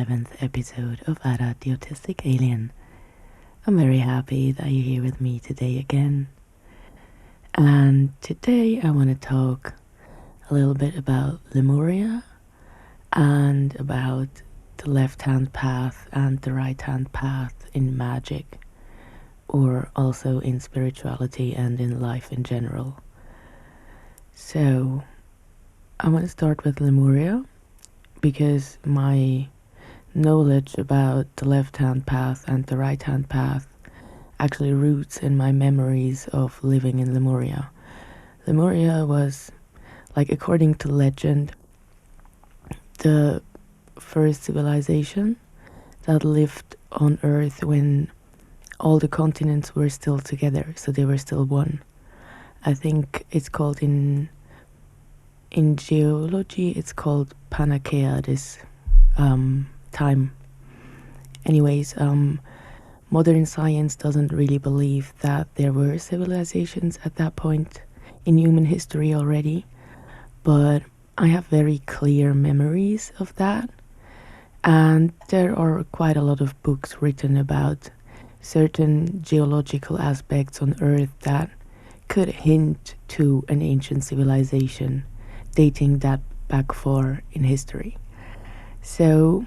11th episode of Ada the Autistic Alien. I'm very happy that you're here with me today again. And today I want to talk a little bit about Lemuria and about the left-hand path and the right-hand path in magic, or also in spirituality and in life in general. So I want to start with Lemuria because my knowledge about the left-hand path and the right-hand path actually roots in my memories of living in Lemuria. Lemuria was, according to legend, the first civilization that lived on Earth when all the continents were still together, so they were still one. I think it's called in geology, it's called Panacea, this time. Anyways, modern science doesn't really believe that there were civilizations at that point in human history already, but I have very clear memories of that, and there are quite a lot of books written about certain geological aspects on Earth that could hint to an ancient civilization dating that back far in history. So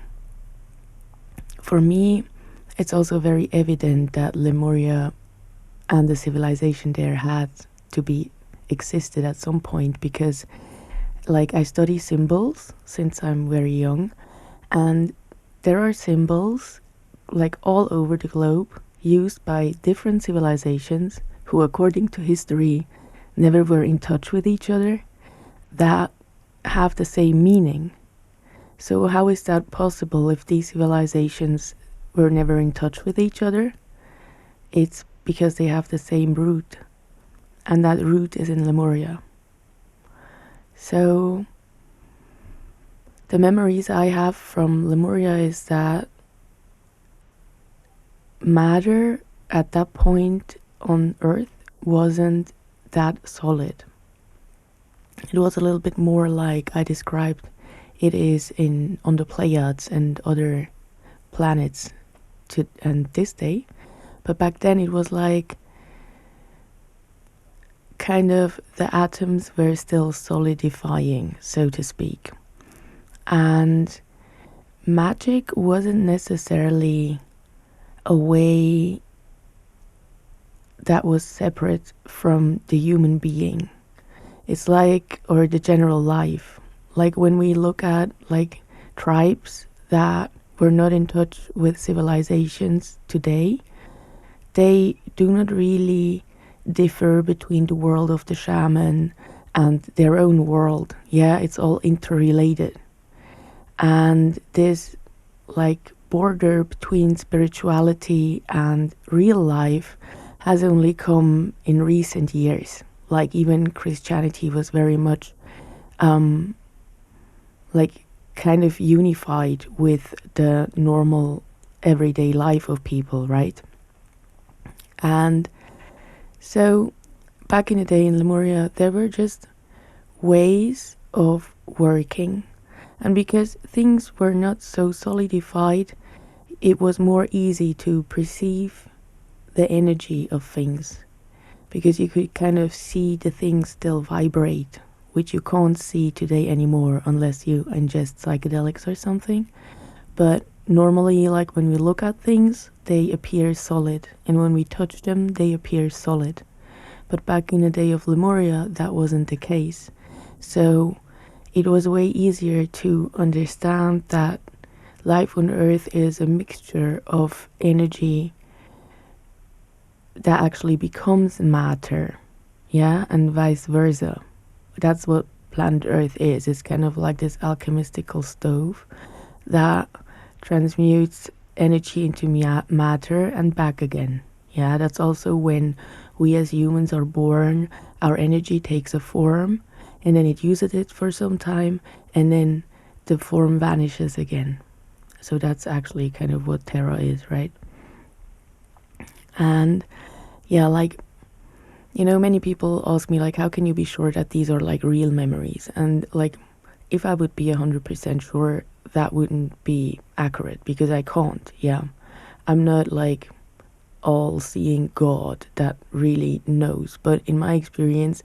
for me, it's also very evident that Lemuria and the civilization there had to be existed at some point, because I study symbols since I'm very young, and there are symbols all over the globe used by different civilizations who, according to history, never were in touch with each other, that have the same meaning. So how is that possible if these civilizations were never in touch with each other? It's because they have the same root, and that root is in Lemuria. So the memories I have from Lemuria is that matter at that point on Earth wasn't that solid. It was a little bit more like I described it is on the Pleiades and other planets and this day. But back then it was kind of the atoms were still solidifying, so to speak. And magic wasn't necessarily a way that was separate from the human being. It's or the general life. When we look at tribes that were not in touch with civilizations today, they do not really differ between the world of the shaman and their own world. Yeah, it's all interrelated. And this border between spirituality and real life has only come in recent years. Even Christianity was very much kind of unified with the normal everyday life of people, right? And so back in the day in Lemuria, there were just ways of working, and because things were not so solidified, it was more easy to perceive the energy of things, because you could kind of see the things still vibrate, which you can't see today anymore unless you ingest psychedelics or something. But normally, when we look at things, they appear solid, and when we touch them, they appear solid. But back in the day of Lemuria, that wasn't the case. So it was way easier to understand that life on Earth is a mixture of energy that actually becomes matter, yeah, and vice versa. That's what planet Earth is. It's kind of like this alchemistical stove that transmutes energy into matter and back again. Yeah, that's also when we as humans are born, our energy takes a form, and then it uses it for some time, and then the form vanishes again. So that's actually kind of what Terra is, right? And yeah, many people ask me how can you be sure that these are real memories? And if I would be 100% sure, that wouldn't be accurate because I can't. Yeah. I'm not like all-seeing God that really knows. But in my experience,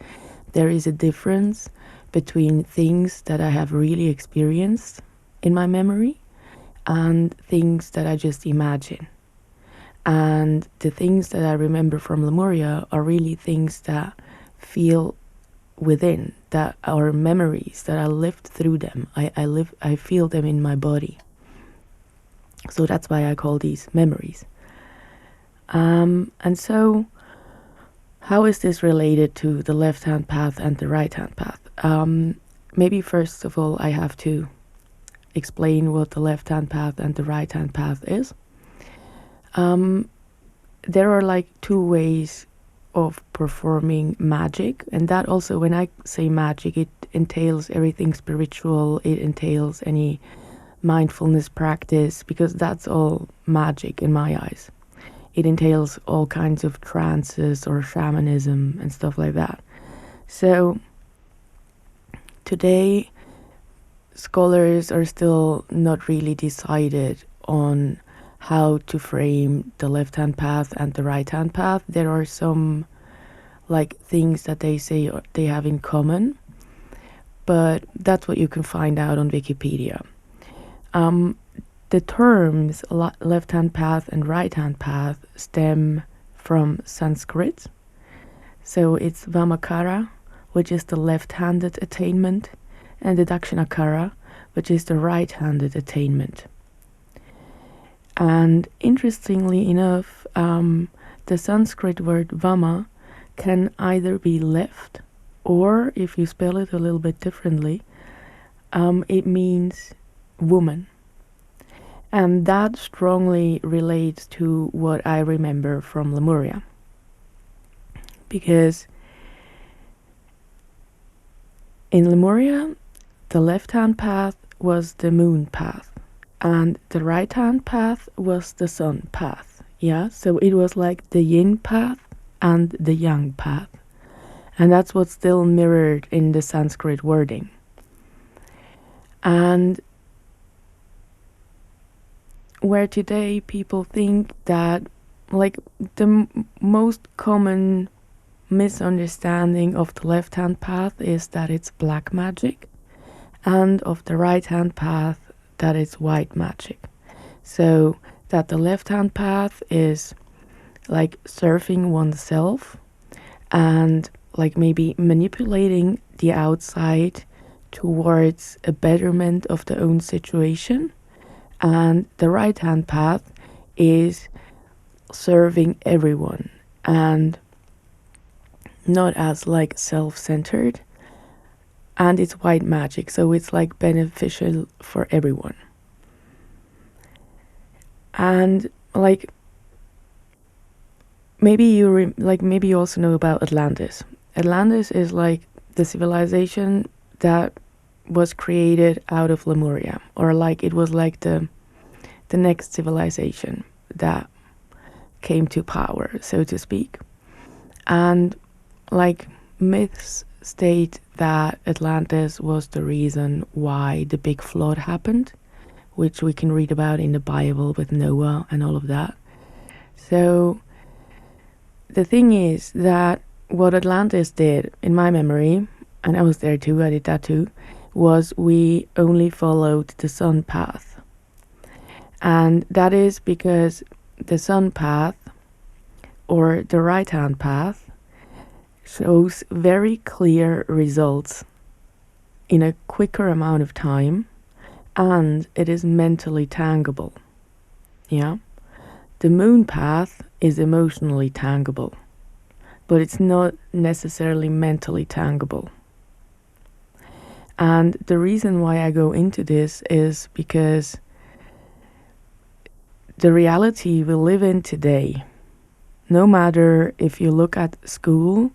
there is a difference between things that I have really experienced in my memory and things that I just imagine. And the things that I remember from Lemuria are really things that feel within, that are memories that I lived through them. I feel them in my body. So that's why I call these memories. And so, how is this related to the left-hand path and the right-hand path? Maybe first of all, I have to explain what the left-hand path and the right-hand path is. There are like two ways of performing magic, and that also, when I say magic, it entails everything spiritual, it entails any mindfulness practice, because that's all magic in my eyes. It entails all kinds of trances or shamanism and stuff like that. So today, scholars are still not really decided on how to frame the left-hand path and the right-hand path. There are some like things that they say they have in common, but that's what you can find out on Wikipedia. The terms left-hand path and right-hand path stem from Sanskrit. So it's Vamakara, which is the left-handed attainment, and the Dakshinakara, which is the right-handed attainment. And interestingly enough, the Sanskrit word Vama can either be left, or if you spell it a little bit differently, it means woman. And that strongly relates to what I remember from Lemuria. Because in Lemuria, the left-hand path was the moon path, and the right-hand path was the sun path. Yeah, so it was like the yin path and the yang path. And that's what's still mirrored in the Sanskrit wording. And where today people think that, like, the most common misunderstanding of the left-hand path is that it's black magic, and of the right-hand path that it's white magic. So that the left-hand path is like surfing oneself and like maybe manipulating the outside towards a betterment of the own situation. And the right-hand path is serving everyone and not as like self-centered. And it's white magic, so it's like beneficial for everyone. And like maybe maybe you also know about Atlantis. Atlantis is like the civilization that was created out of Lemuria, or like it was like the next civilization that came to power, so to speak. And like myths state that Atlantis was the reason why the big flood happened, which we can read about in the Bible with Noah and all of that. So the thing is that what Atlantis did, in my memory, and I was there too, I did that too, was we only followed the sun path. And that is because the sun path, or the right-hand path, shows very clear results in a quicker amount of time, and it is mentally tangible. Yeah? The moon path is emotionally tangible, but it's not necessarily mentally tangible. And the reason why I go into this is because the reality we live in today, no matter if you look at school,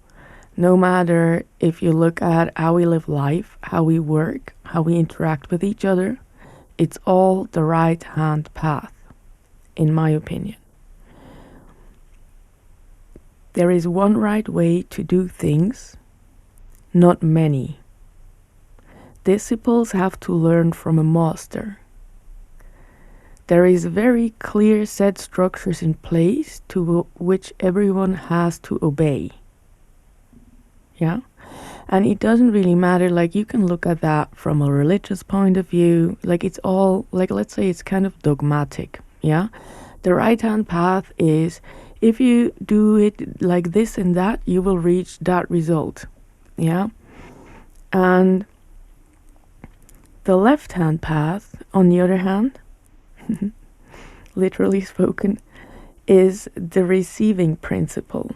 no matter if you look at how we live life, how we work, how we interact with each other, it's all the right-hand path, in my opinion. There is one right way to do things, not many. disciples have to learn from a master. There is very clear set structures in place to which everyone has to obey. Yeah? And it doesn't really matter, like you can look at that from a religious point of view, like it's all, like let's say it's kind of dogmatic. Yeah? The right hand path is if you do it like this and that, you will reach that result. Yeah? And the left hand path, on the other hand, literally spoken, is the receiving principle.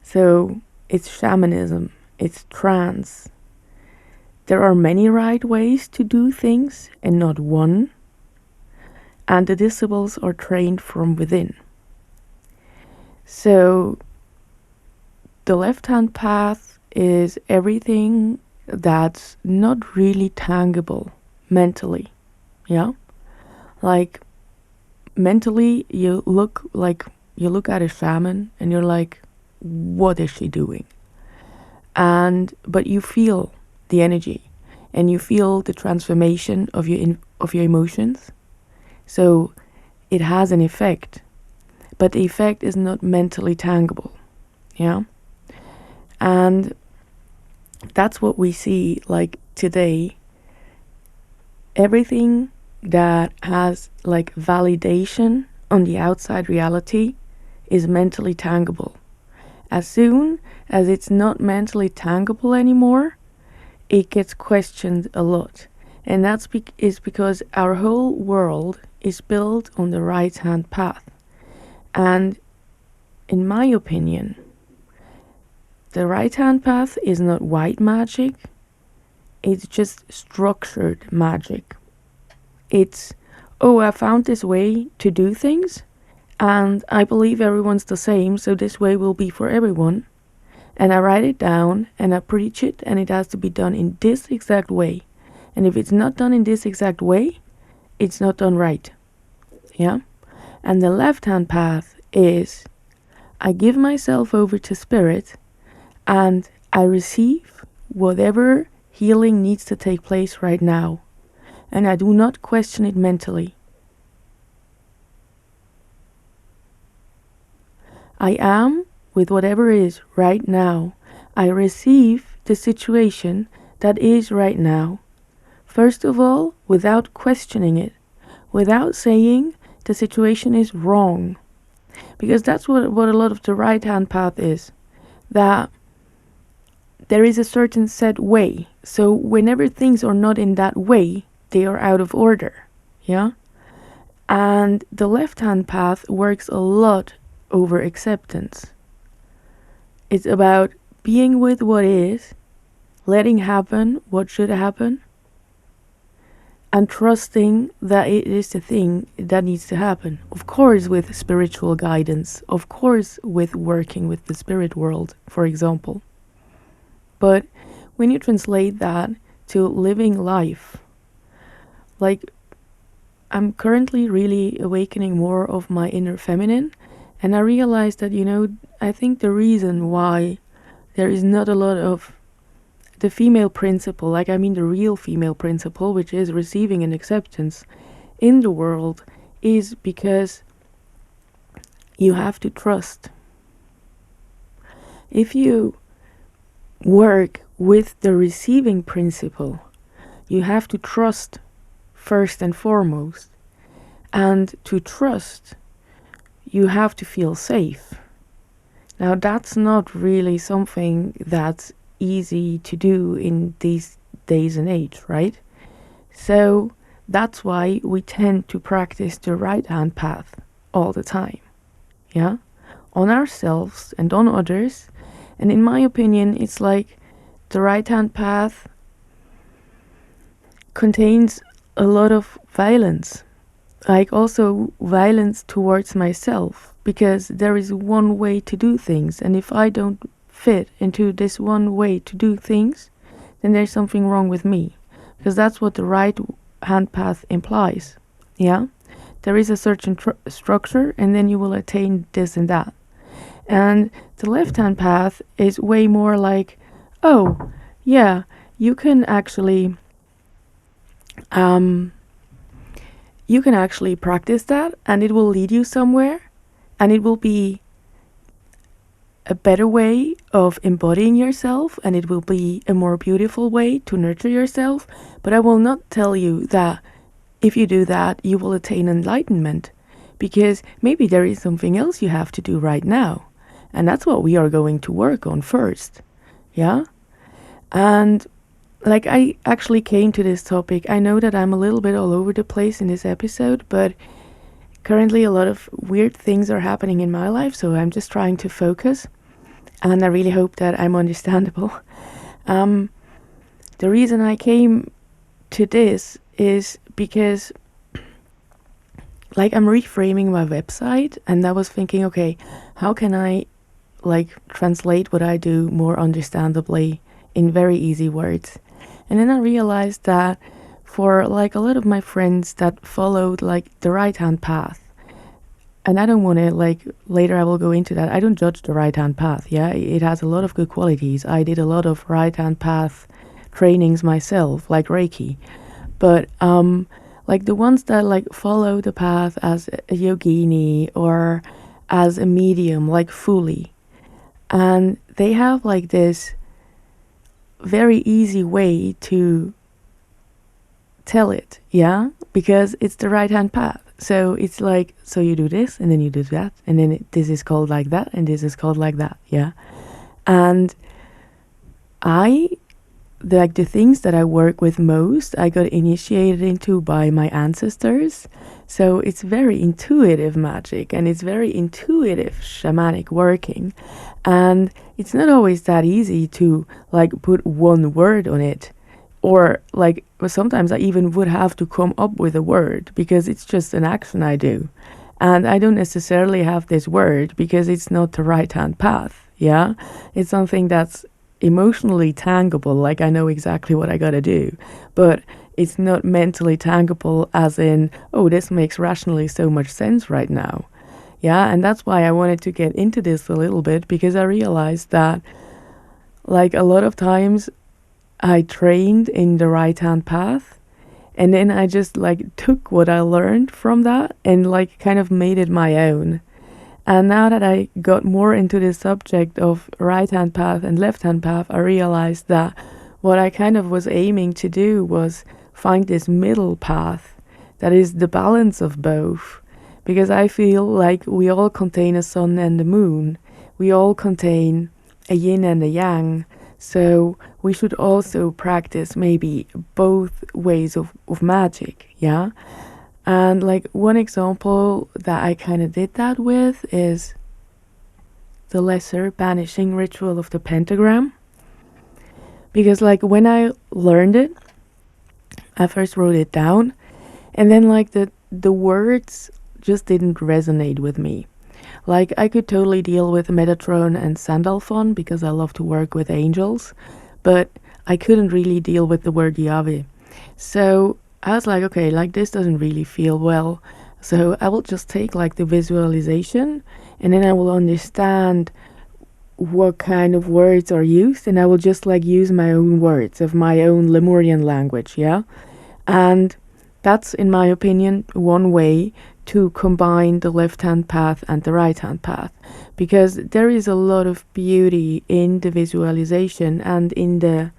So it's shamanism, it's trance. There are many right ways to do things and not one, and the disciples are trained from within. So the left-hand path is everything that's not really tangible mentally. Yeah? Like mentally you look at a shaman and you're like, what is she doing? But you feel the energy and you feel the transformation of your emotions. So it has an effect, but the effect is not mentally tangible. Yeah? And that's what we see like today. Everything that has like validation on the outside reality is mentally tangible. As soon as it's not mentally tangible anymore, it gets questioned a lot. And that's because our whole world is built on the right-hand path. And in my opinion, the right-hand path is not white magic, it's just structured magic. It's, oh, I found this way to do things, and I believe everyone's the same, so this way will be for everyone. And I write it down, and I preach it, and it has to be done in this exact way. And if it's not done in this exact way, it's not done right. Yeah? And the left-hand path is, I give myself over to spirit, and I receive whatever healing needs to take place right now. And I do not question it mentally. I am with whatever is right now. I receive the situation that is right now. First of all, without questioning it, without saying the situation is wrong. Because that's what a lot of the right-hand path is. That there is a certain set way. So whenever things are not in that way, they are out of order. Yeah? And the left-hand path works a lot over acceptance. It's about being with what is, letting happen what should happen, and trusting that it is the thing that needs to happen. Of course, with spiritual guidance, of course, with working with the spirit world, for example. But when you translate that to living life, like I'm currently really awakening more of my inner feminine, and I realized that, I think the reason why there is not a lot of the female principle, the real female principle, which is receiving and acceptance in the world, is because you have to trust. If you work with the receiving principle, you have to trust first and foremost. And to trust, you have to feel safe. Now, that's not really something that's easy to do in these days and age, right? So that's why we tend to practice the right-hand path all the time. Yeah? On ourselves and on others. And in my opinion, it's like the right-hand path contains a lot of violence. Like also violence towards myself. Because there is one way to do things. And if I don't fit into this one way to do things, then there's something wrong with me. Because that's what the right-hand path implies. Yeah? There is a certain structure, and then you will attain this and that. And the left-hand path is way more like, oh, yeah, you can actually um, practice that, and it will lead you somewhere, and it will be a better way of embodying yourself, and it will be a more beautiful way to nurture yourself. But I will not tell you that if you do that, you will attain enlightenment, because maybe there is something else you have to do right now. And that's what we are going to work on first. Yeah? And like, I actually came to this topic. I know that I'm a little bit all over the place in this episode, but currently a lot of weird things are happening in my life, so I'm just trying to focus. And I really hope that I'm understandable. Um, the reason I came to this is because, like, I'm reframing my website, and I was thinking, okay, how can I like translate what I do more understandably in very easy words? And then I realized that for like a lot of my friends that followed like the right hand path, and I don't want to, like, later I will go into that. I don't judge the right hand path. Yeah, it has a lot of good qualities. I did a lot of right hand path trainings myself, like Reiki. But like the ones that like follow the path as a yogini or as a medium, like fully, and they have like this very easy way to tell it, yeah, because it's the right hand path. So it's like, so you do this and then you do that, and then this is called like that, and this is called like that, yeah. And I like the things that I work with most, I got initiated into by my ancestors. So it's very intuitive magic, and it's very intuitive shamanic working. And it's not always that easy to like put one word on it. Or like sometimes I even would have to come up with a word because it's just an action I do. And I don't necessarily have this word because it's not the right hand path. Yeah. It's something that's emotionally tangible, like I know exactly what I gotta do, but it's not mentally tangible as in, oh, this makes rationally so much sense right now. Yeah, and that's why I wanted to get into this a little bit, because I realized that like a lot of times I trained in the right hand path, and then I just like took what I learned from that and like kind of made it my own. And now that I got more into this subject of right hand path and left hand path, I realized that what I kind of was aiming to do was find this middle path that is the balance of both. Because I feel like we all contain a sun and a moon. We all contain a yin and a yang. So we should also practice maybe both ways of magic, yeah? And like one example that I kind of did that with is the lesser banishing ritual of the pentagram. Because like when I learned it, I first wrote it down, and then like the words just didn't resonate with me. Like I could totally deal with Metatron and Sandalphon because I love to work with angels, but I couldn't really deal with the word Yahweh. So I was like, okay, like this doesn't really feel well. So I will just take like the visualization, and then I will understand what kind of words are used, and I will just like use my own words of my own Lemurian language, yeah? And that's, in my opinion, one way to combine the left-hand path and the right-hand path, because there is a lot of beauty in the visualization and in the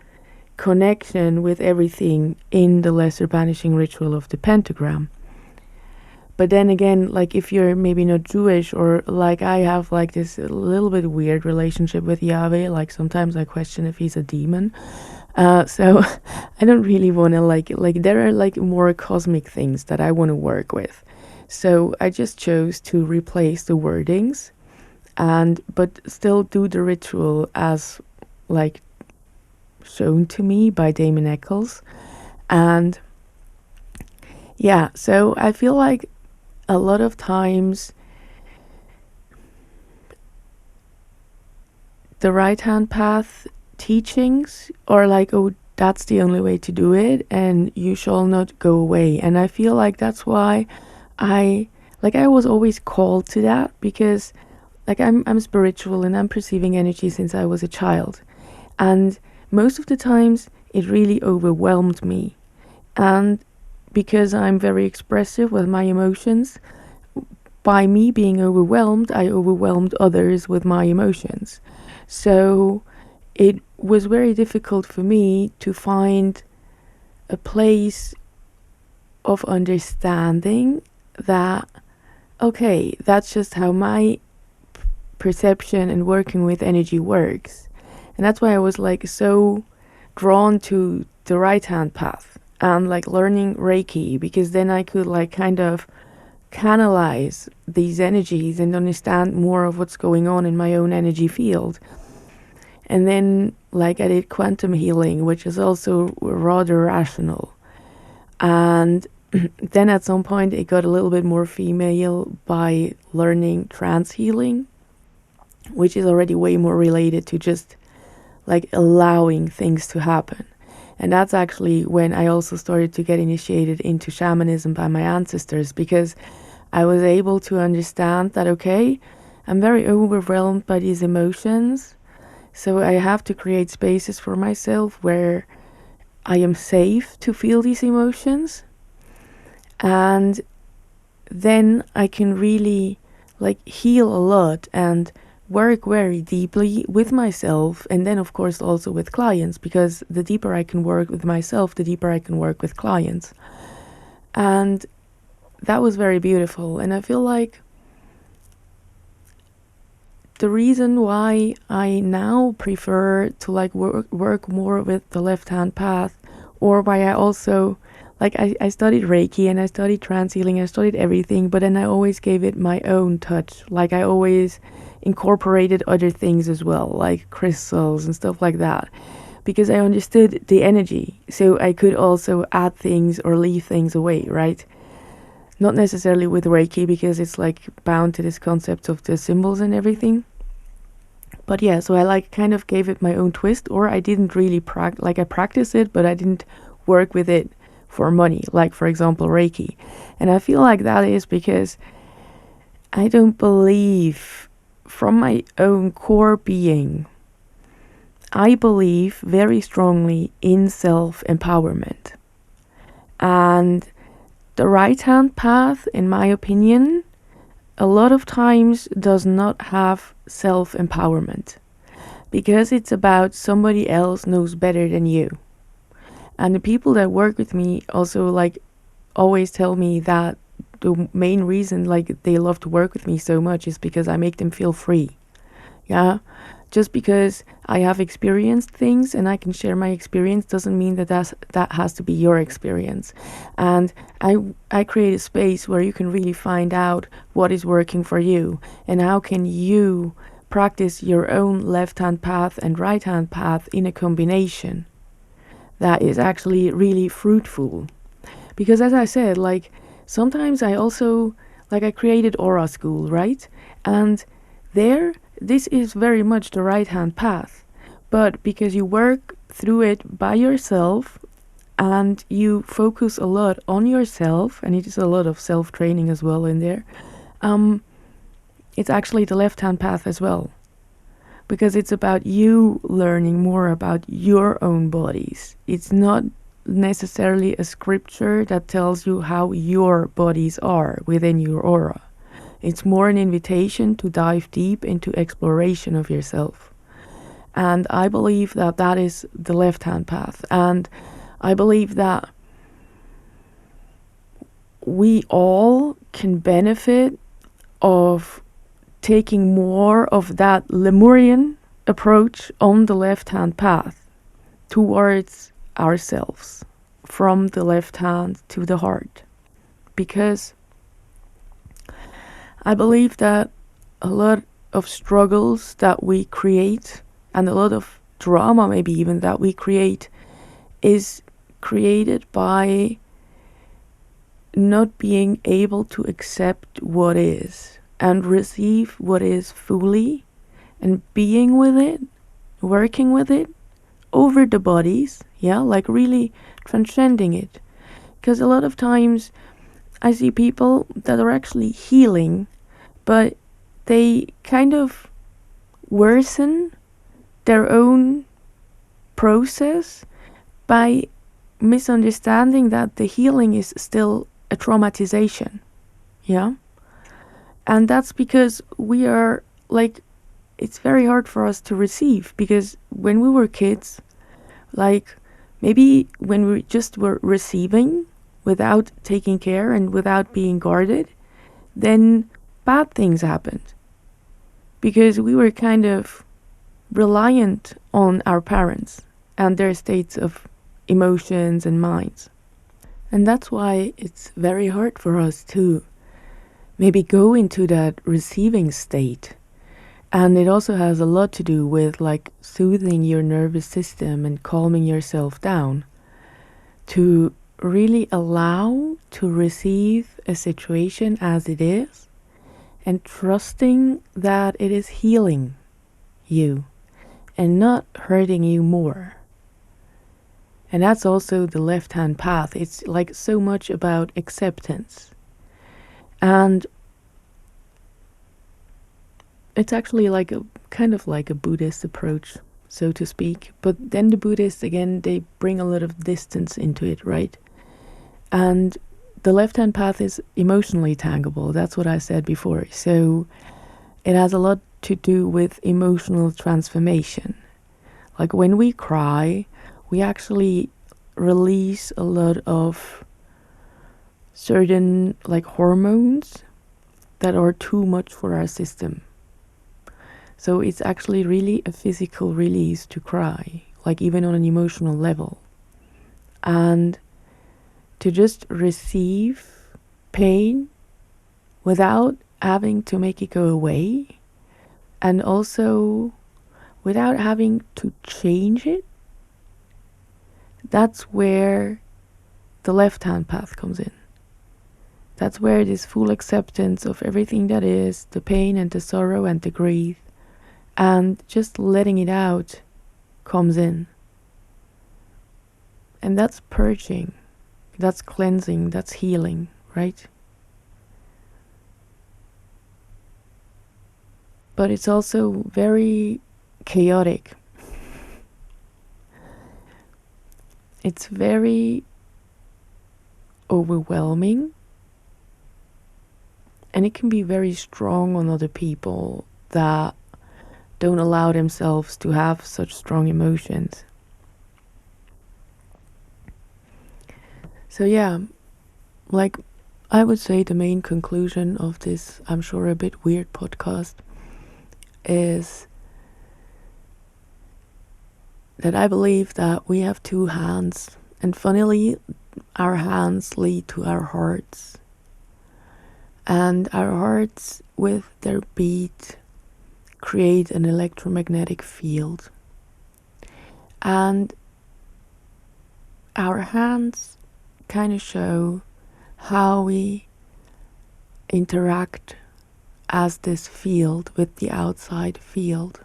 connection with everything in the lesser banishing ritual of the pentagram. But then again, like if you're maybe not Jewish, or like I have like this little bit weird relationship with Yahweh, like sometimes I question if he's a demon. So I don't really want to like there are like more cosmic things that I want to work with. So I just chose to replace the wordings but still do the ritual as like shown to me by Damon Eccles. And yeah, so I feel like a lot of times the right hand path teachings are like, oh, that's the only way to do it, and you shall not go away. And I feel like that's why I was always called to that, because like I'm spiritual and I'm perceiving energy since I was a child. And most of the times it really overwhelmed me. And because I'm very expressive with my emotions, by me being overwhelmed, I overwhelmed others with my emotions. So it was very difficult for me to find a place of understanding that, okay, that's just how my perception and working with energy works. And that's why I was like so drawn to the right hand path and like learning Reiki, because then I could like kind of canalize these energies and understand more of what's going on in my own energy field. And then like I did quantum healing, which is also rather rational. And then at some point it got a little bit more female by learning trance healing, which is already way more related to just like allowing things to happen. And that's actually when I also started to get initiated into shamanism by my ancestors, because I was able to understand that, okay, I'm very overwhelmed by these emotions. So I have to create spaces for myself where I am safe to feel these emotions. And then I can really like heal a lot and work very deeply with myself, and then of course also with clients, because the deeper I can work with myself, the deeper I can work with clients. And that was very beautiful. And I feel like the reason why I now prefer to like work more with the left hand path, or why I also like I studied Reiki and I studied trance healing, I studied everything, but then I always gave it my own touch. Like I always incorporated other things as well, like crystals and stuff like that, because I understood the energy. So I could also add things or leave things away, right? Not necessarily with Reiki, because it's like bound to this concept of the symbols and everything. But yeah, so I like kind of gave it my own twist, or I didn't really I practiced it, but I didn't work with it for money, like for example Reiki. And I feel like that is because I don't believe, from my own core being, I believe very strongly in self-empowerment. And the right hand path, in my opinion, a lot of times does not have self-empowerment, because it's about somebody else knows better than you. And the people that work with me also like always tell me that the main reason like they love to work with me so much is because I make them feel free. Yeah. Just because I have experienced things and I can share my experience doesn't mean that that has to be your experience. And I create a space where you can really find out what is working for you and how can you practice your own left-hand path and right-hand path in a combination that is actually really fruitful. Because as I said, like sometimes I also, like I created Aura School, right? And there, this is very much the right hand path. But because you work through it by yourself and you focus a lot on yourself, and it is a lot of self training as well in there, it's actually the left hand path as well. Because it's about you learning more about your own bodies. It's not necessarily a scripture that tells you how your bodies are within your aura. It's more an invitation to dive deep into exploration of yourself. And I believe that that is the left-hand path. And I believe that we all can benefit of taking more of that Lemurian approach on the left-hand path towards ourselves, from the left hand to the heart. Because I believe that a lot of struggles that we create and a lot of drama maybe even that we create is created by not being able to accept what is and receive what is fully, and being with it, working with it over the bodies, yeah, like really transcending it. Because a lot of times I see people that are actually healing, but they kind of worsen their own process by misunderstanding that the healing is still a traumatization. Yeah. And that's because we are like, it's very hard for us to receive, because when we were kids, like maybe when we just were receiving without taking care and without being guarded, then bad things happened because we were kind of reliant on our parents and their states of emotions and minds. And that's why it's very hard for us to maybe go into that receiving state. And it also has a lot to do with like soothing your nervous system and calming yourself down to really allow to receive a situation as it is and trusting that it is healing you and not hurting you more. And that's also the left-hand path. It's like so much about acceptance. And it's actually like a kind of like a Buddhist approach, so to speak. But then the Buddhists, again, they bring a lot of distance into it, right? And the left-hand path is emotionally tangible. That's what I said before. So it has a lot to do with emotional transformation. Like when we cry, we actually release a lot of certain like hormones that are too much for our system. So it's actually really a physical release to cry, like even on an emotional level. And to just receive pain without having to make it go away, and also without having to change it, that's where the left-hand path comes in. That's where this full acceptance of everything that is, the pain and the sorrow and the grief, and just letting it out comes in. And that's purging, that's cleansing, that's healing, right? But it's also very chaotic. It's very overwhelming. And it can be very strong on other people that don't allow themselves to have such strong emotions. So yeah, like I would say the main conclusion of this, I'm sure a bit weird podcast, is that I believe that we have two hands, and funnily our hands lead to our hearts, and our hearts with their beat create an electromagnetic field, and our hands kind of show how we interact as this field with the outside field.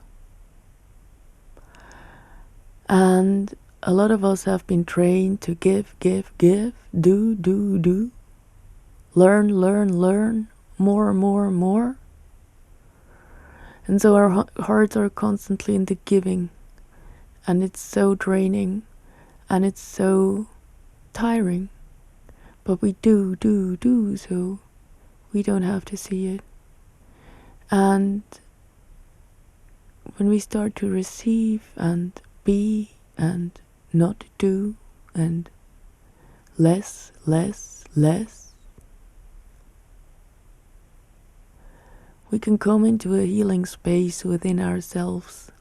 And a lot of us have been trained to give, do, learn, more. And so our hearts are constantly in the giving, and it's so draining, and it's so tiring. But we do, so we don't have to see it. And when we start to receive and be and not do and less, we can come into a healing space within ourselves.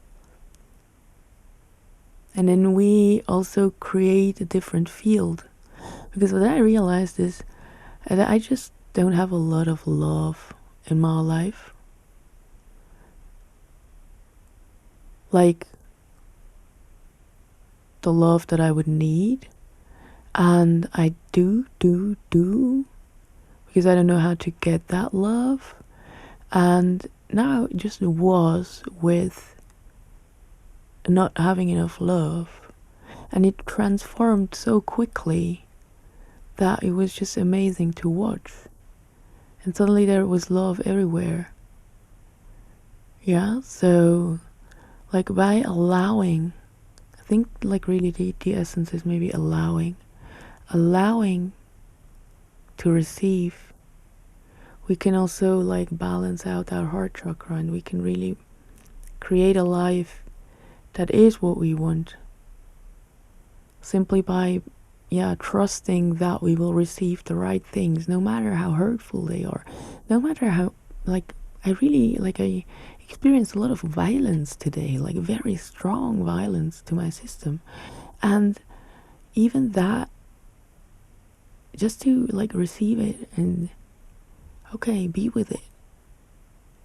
And then we also create a different field. Because what I realized is that I just don't have a lot of love in my life. Like the love that I would need. And I do, because I don't know how to get that love. And now it just was with not having enough love. And it transformed so quickly that it was just amazing to watch. And suddenly there was love everywhere. Yeah, so like by allowing think like really the essence is maybe allowing to receive. We can also like balance out our heart chakra, and we can really create a life that is what we want, simply by trusting that we will receive the right things, no matter how hurtful they are, no matter how, like, I experienced a lot of violence today, like very strong violence to my system, and even that, just to like receive it and okay, be with it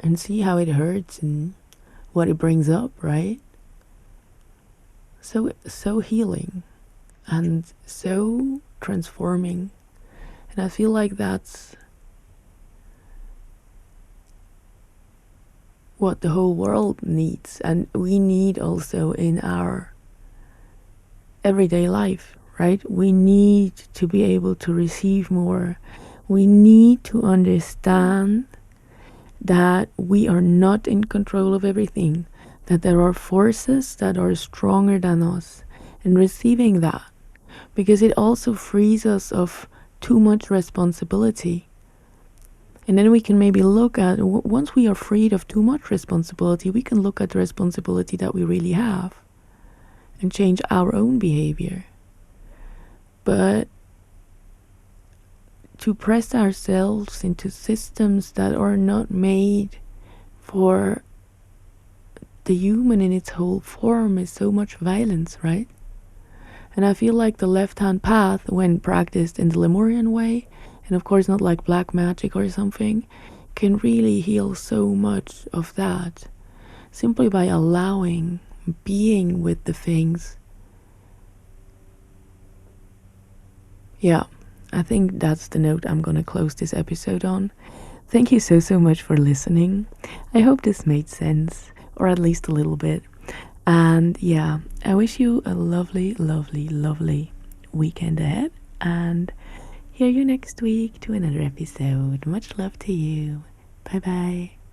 and see how it hurts and what it brings up, right? So healing and so transforming. And I feel like that's what the whole world needs, and we need also in our everyday life, right? We need to be able to receive more. We need to understand that we are not in control of everything, that there are forces that are stronger than us, and receiving that, because it also frees us of too much responsibility. And then we can maybe look at, once we are freed of too much responsibility, we can look at the responsibility that we really have and change our own behavior. But to press ourselves into systems that are not made for the human in its whole form is so much violence, right? And I feel like the left-hand path, when practiced in the Lemurian way, and of course not like black magic or something, can really heal so much of that, simply by allowing, being with the things. Yeah, I think that's the note I'm gonna close this episode on. Thank you so much for listening. I hope this made sense, or at least a little bit. And yeah, I wish you a lovely, lovely, lovely weekend ahead, and hear you next week to another episode. Much love to you. Bye bye.